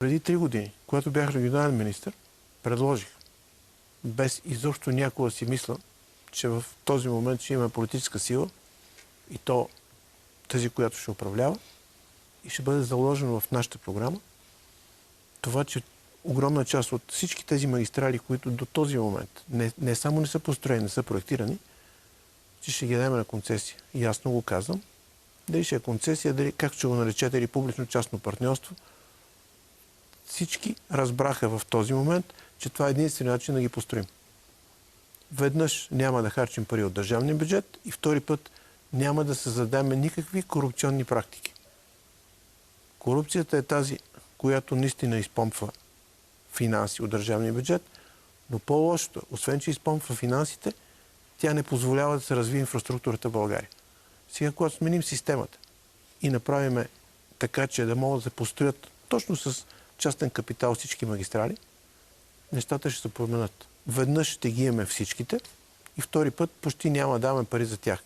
Преди 3 години, когато бях регионален министър, предложих, без изобщо някога да си мисля, че в този момент ще има политическа сила и то тази, която ще управлява и ще бъде заложено в нашата програма, това, че огромна част от всички тези магистрали, които до този момент не само не са построени, не са проектирани, че ще ги дадем на концесия. И ясно го казвам. Дали ще е концесия, дали как ще го наречете, или публично-частно партньорство. Всички разбраха в този момент, че това е единствен начин да ги построим. Веднъж няма да харчим пари от държавния бюджет и втори път няма да създадем никакви корупционни практики. Корупцията е тази, която наистина изпомпва финанси от държавния бюджет, но по-лошото, освен че изпомпва финансите, тя не позволява да се развие инфраструктурата в България. Сега, когато сменим системата и направим така, че да могат да се построят точно с частен капитал всички магистрали, нещата ще се променят. Веднъж ще ги имаме всичките и втори път почти няма да даваме пари за тях.